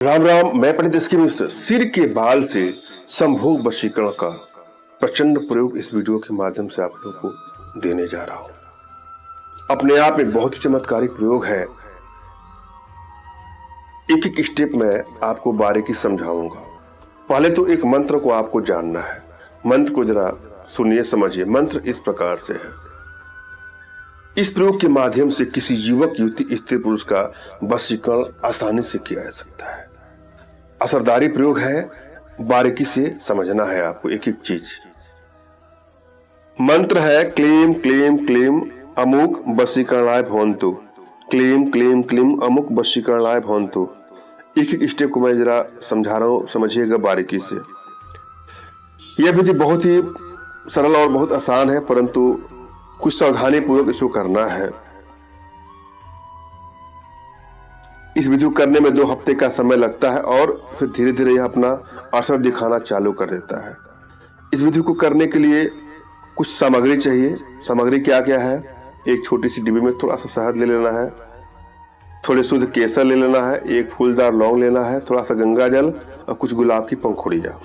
राम राम। मैं पंडित एस के मिश्र सिर के बाल से संभोग वशीकरण का प्रचंड प्रयोग इस वीडियो के माध्यम से आप लोगों को देने जा रहा हूं। अपने आप में बहुत ही चमत्कारिक प्रयोग है। एक एक स्टेप में आपको बारीकी समझाऊंगा। पहले तो एक मंत्र को आपको जानना है। मंत्र को जरा सुनिए, समझिए। मंत्र इस प्रकार से है। इस प्रयोग के माध्यम से किसी युवक, युवती, स्त्री, पुरुष का वशीकरण आसानी से किया जा सकता है। असरदारी प्रयोग है, बारीकी से समझना है आपको एक एक चीज। मंत्र है क्लीम क्लीम क्लीम अमुक वशीकरणाय भवन्तु। क्लीम क्लीम क्लीम अमुक वशीकरणाय भवन्तु। एक एक स्टेप को मैं जरा समझा रहा हूं, समझिएगा बारीकी से। यह विधि बहुत ही सरल और बहुत आसान है, परंतु कुछ सावधानी पूर्वक इसको करना है। इस विधि को करने में 2 हफ्ते का समय लगता है और फिर धीरे धीरे यह अपना असर दिखाना चालू कर देता है। इस विधि को करने के लिए कुछ सामग्री चाहिए। सामग्री क्या क्या है? एक छोटी सी डिब्बी में थोड़ा सा शहद ले लेना है, थोड़े शुद्ध केसर ले लेना है, एक फूलदार लौंग लेना है, थोड़ा सा गंगा जल और कुछ गुलाब की पंखुड़ियाँ।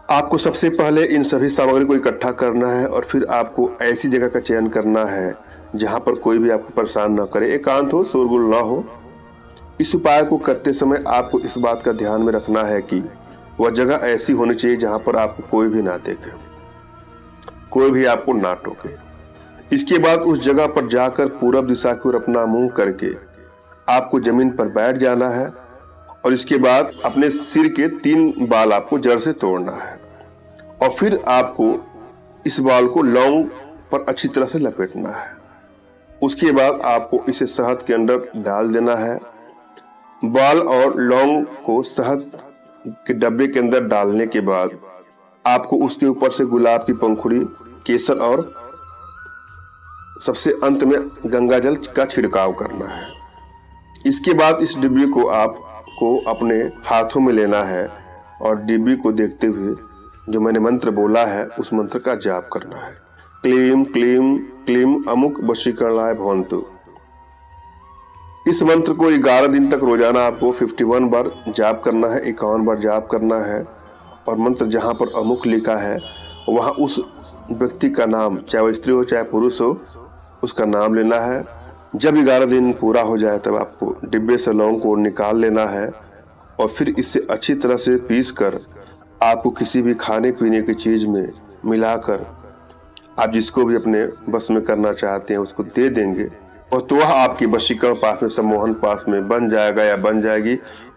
आपको सबसे पहले इन सभी सामग्री को इकट्ठा करना है और फिर आपको ऐसी जगह का चयन करना है जहाँ पर कोई भी आपको परेशान न करे, एकांत हो, शोरगुल ना हो। इस उपाय को करते समय आपको इस बात का ध्यान में रखना है कि वह जगह ऐसी होनी चाहिए जहां पर आपको कोई भी ना देखे, कोई भी आपको ना टोके। इसके बाद उस जगह पर जाकर पूरब दिशा की ओर अपना मुंह करके आपको जमीन पर बैठ जाना है और इसके बाद अपने सिर के 3 बाल आपको जड़ से तोड़ना है और फिर आपको इस बाल को लौंग पर अच्छी तरह से लपेटना है। उसके बाद आपको इसे शहद के अंदर डाल देना है। बाल और लौंग को शहद के डब्बे के अंदर डालने के बाद आपको उसके ऊपर से गुलाब की पंखुड़ी, केसर और सबसे अंत में गंगा जल का छिड़काव करना है। इसके बाद इस डिब्बी को आपको अपने हाथों में लेना है और डिब्बी को देखते हुए जो मैंने मंत्र बोला है उस मंत्र का जाप करना है। क्लीम क्लीम क्लीम अमुक वशीकरणाय भवन्तु। इस मंत्र को 11 दिन तक रोजाना आपको 51 बार जाप करना है, 51 बार जाप करना है। और मंत्र जहाँ पर अमुक लिखा है वहाँ उस व्यक्ति का नाम, चाहे वह स्त्री हो चाहे पुरुष हो, उसका नाम लेना है। जब 11 दिन पूरा हो जाए तब आपको डिब्बे से लौंग को निकाल लेना है और फिर इसे अच्छी तरह से पीस कर आपको किसी भी खाने पीने की चीज में मिलाकर आप जिसको भी अपने बस में करना चाहते हैं उसको दे देंगे और तो वह आपकी वशीकरण पास में, सम्मोहन पास में बन जाएगा या बन जाएगी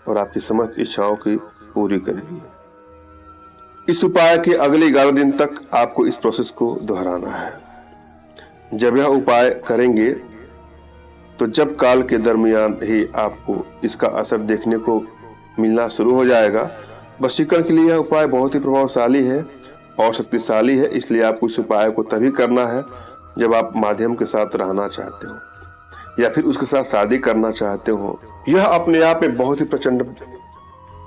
और आपकी समस्त इच्छाओं की पूरी करेगी। इस उपाय के अगले 11 दिन तक आपको इस प्रोसेस को दोहराना है। जब यह उपाय करेंगे तो जब काल के दरमियान ही आपको इसका असर देखने को मिलना शुरू हो जाएगा। वशीकरण के लिए यह उपाय बहुत ही प्रभावशाली है और शक्तिशाली है, इसलिए आपको इस उपाय को तभी करना है जब आप माध्यम के साथ रहना चाहते हो या फिर उसके साथ शादी करना चाहते हो। यह अपने आप में बहुत ही प्रचंड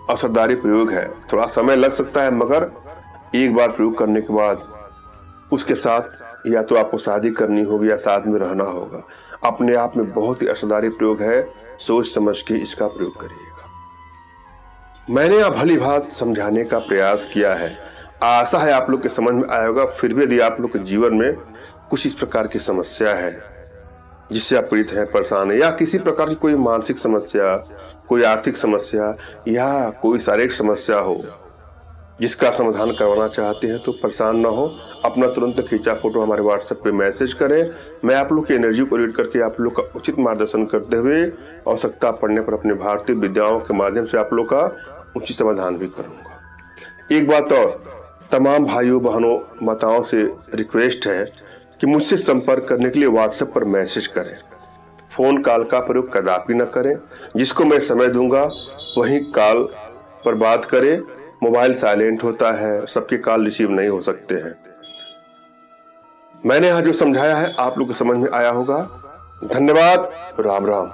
असरदारी प्रयोग है। थोड़ा समय लग सकता है मगर एक बार प्रयोग करने के बाद उसके साथ या तो आपको शादी करनी होगी या साथ में रहना होगा। अपने आप में बहुत ही असरदारी प्रयोग है। सोच समझ के इसका प्रयोग करिएगा। मैंने अब भली भांति समझाने का प्रयास किया है। आशा है आप लोग के समझ में आया होगा। फिर भी यदि आप लोग के जीवन में कुछ इस प्रकार की समस्या है जिससे आप पीड़ित हैं, परेशान है, या किसी प्रकार की कोई मानसिक समस्या, कोई आर्थिक समस्या या कोई शारीरिक समस्या हो जिसका समाधान करवाना चाहते हैं, तो परेशान ना हो। अपना तुरंत खींचा फोटो हमारे व्हाट्सएप पे मैसेज करें। मैं आप लोग की एनर्जी को रीड करके आप लोग का उचित मार्गदर्शन करते हुए आवश्यकता पड़ने पर अपने भारतीय विद्याओं के माध्यम से आप लोग का उचित समाधान भी करूँगा। एक बात और, तमाम भाइयों बहनों माताओं से रिक्वेस्ट है कि मुझसे संपर्क करने के लिए व्हाट्सएप पर मैसेज करें। फोन कॉल का प्रयोग कदापि न करें। जिसको मैं समय दूंगा वही कॉल पर बात करें। मोबाइल साइलेंट होता है, सबके कॉल रिसीव नहीं हो सकते हैं। मैंने यहाँ जो समझाया है आप लोग को समझ में आया होगा। धन्यवाद। राम राम।